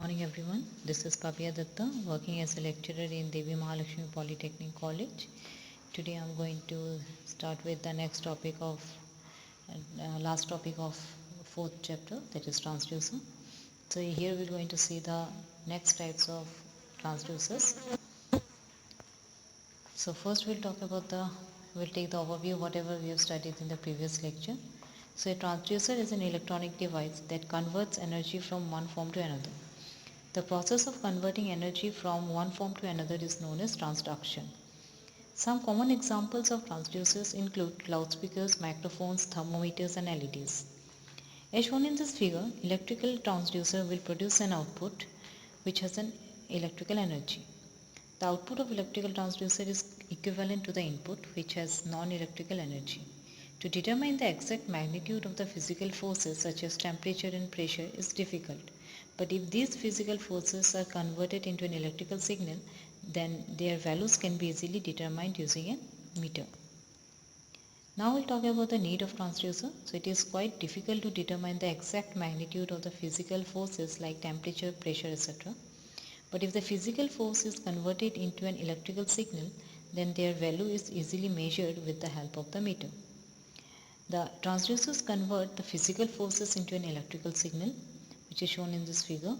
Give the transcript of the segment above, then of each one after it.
Morning everyone, this is Kavya Datta working as a lecturer in Devi Mahalakshmi Polytechnic College. Today I am going to start with the next topic of last topic of fourth chapter, that is transducer. So here we are going to see the next types of transducers. So first we'll take the overview whatever we have studied in the previous lecture. So a transducer is an electronic device that converts energy from one form to another. The process of converting energy from one form to another is known as transduction. Some common examples of transducers include loudspeakers, microphones, thermometers and LEDs. As shown in this figure, electrical transducer will produce an output which has an electrical energy. The output of electrical transducer is equivalent to the input which has non-electrical energy. To determine the exact magnitude of the physical forces such as temperature and pressure is difficult. But if these physical forces are converted into an electrical signal, then their values can be easily determined using a meter. Now we'll talk about the need of transducer. So it is quite difficult to determine the exact magnitude of the physical forces like temperature, pressure, etc. But if the physical force is converted into an electrical signal, then their value is easily measured with the help of the meter. The transducers convert the physical forces into an electrical signal, which is shown in this figure,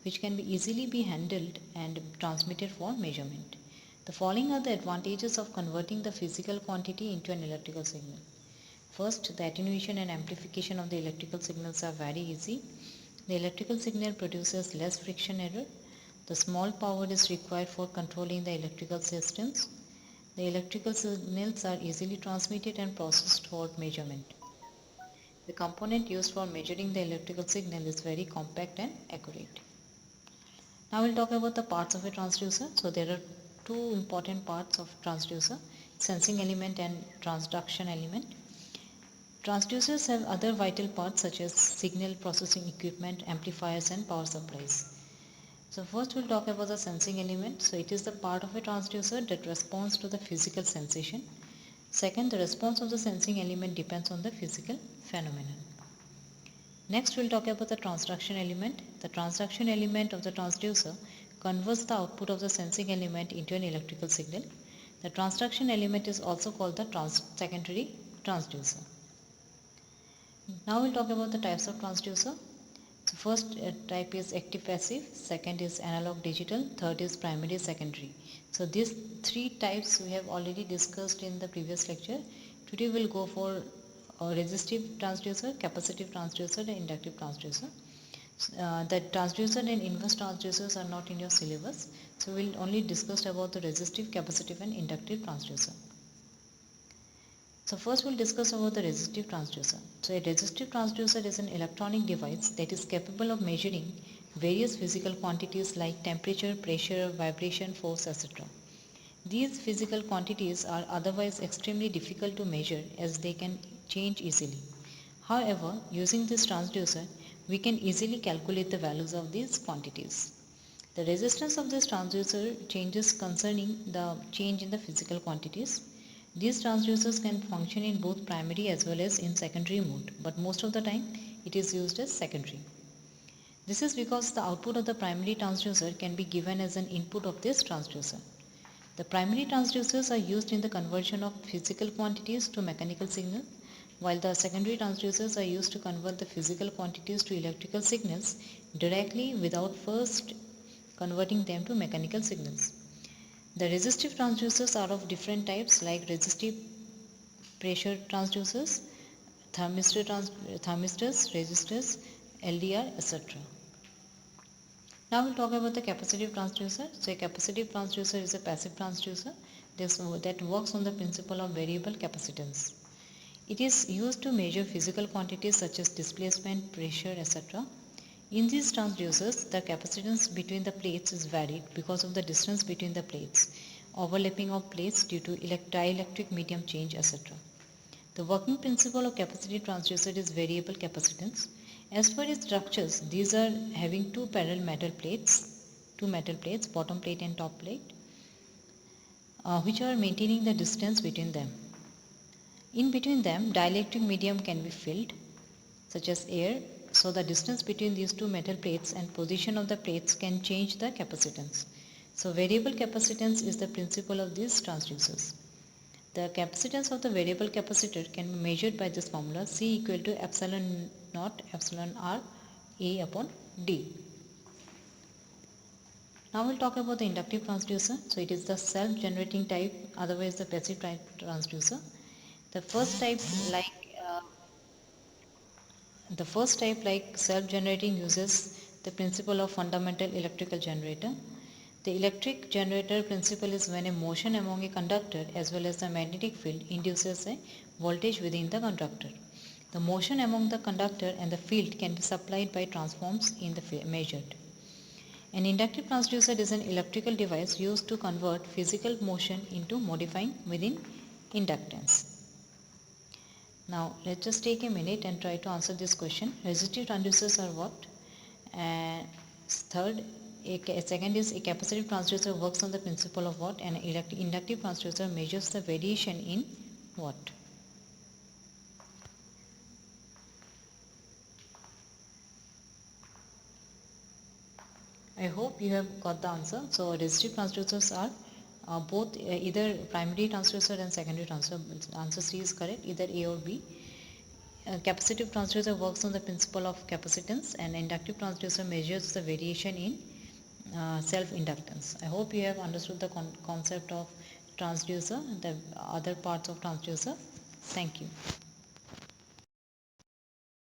which can be easily be handled and transmitted for measurement. The following are the advantages of converting the physical quantity into an electrical signal. First, the attenuation and amplification of the electrical signals are very easy. The electrical signal produces less friction error. The small power is required for controlling the electrical systems. The electrical signals are easily transmitted and processed for measurement. The component used for measuring the electrical signal is very compact and accurate. Now we'll talk about the parts of a transducer. So there are two important parts of transducer, sensing element and transduction element. Transducers have other vital parts such as signal processing equipment, amplifiers and power supplies. So first we'll talk about the sensing element. So it is the part of a transducer that responds to the physical sensation. Second, the response of the sensing element depends on the physical phenomenon. Next we'll talk about the transduction element. The transduction element of the transducer converts the output of the sensing element into an electrical signal. The transduction element is also called the secondary transducer. Now we'll talk about the types of transducer. So first type is active passive, second is analog digital, third is primary secondary. So these three types we have already discussed in the previous lecture. Today we'll go for a resistive transducer, capacitive transducer and inductive transducer. The transducer and inverse transducers are not in your syllabus. So we'll only discuss about the resistive, capacitive and inductive transducer. So first we'll discuss about the resistive transducer. So a resistive transducer is an electronic device that is capable of measuring various physical quantities like temperature, pressure, vibration, force, etc. These physical quantities are otherwise extremely difficult to measure as they can change easily. However, using this transducer, we can easily calculate the values of these quantities. The resistance of this transducer changes concerning the change in the physical quantities. These transducers can function in both primary as well as in secondary mode, but most of the time it is used as secondary. This is because the output of the primary transducer can be given as an input of this transducer. The primary transducers are used in the conversion of physical quantities to mechanical signals, while the secondary transducers are used to convert the physical quantities to electrical signals directly without first converting them to mechanical signals. The resistive transducers are of different types like resistive pressure transducers, thermistors, resistors, LDR, etc. Now we'll talk about the capacitive transducer. So a capacitive transducer is a passive transducer that works on the principle of variable capacitance. It is used to measure physical quantities such as displacement, pressure, etc. In these transducers, the capacitance between the plates is varied because of the distance between the plates, overlapping of plates due to dielectric medium change, etc. The working principle of capacitive transducer is variable capacitance. As per its structures, these are having two metal plates, bottom plate and top plate, which are maintaining the distance between them. In between them, dielectric medium can be filled, such as air, So the distance between these two metal plates and position of the plates can change the capacitance. So variable capacitance is the principle of these transducers. The capacitance of the variable capacitor can be measured by this formula, C equal to epsilon naught epsilon R A upon D. Now we'll talk about the inductive transducer. So it is the self-generating type, otherwise the passive type transducer. The first type like uh, the first type like self-generating uses the principle of fundamental electrical generator. The electric generator principle is when a motion among a conductor as well as the magnetic field induces a voltage within the conductor. The motion among the conductor and the field can be supplied by transforms in the measured. An inductive transducer is an electrical device used to convert physical motion into modifying within inductance. Now let's just take a minute and try to answer this question. Resistive transducers are what? And third, second is a capacitive transducer works on the principle of what? An inductive transducer measures the variation in what? I hope you have got the answer. So resistive transducers are both either primary transducer and secondary transducer. Answer C is correct, either A or B. Capacitive transducer works on the principle of capacitance, and inductive transducer measures the variation in self-inductance. I hope you have understood the concept of transducer, the other parts of transducer. Thank you.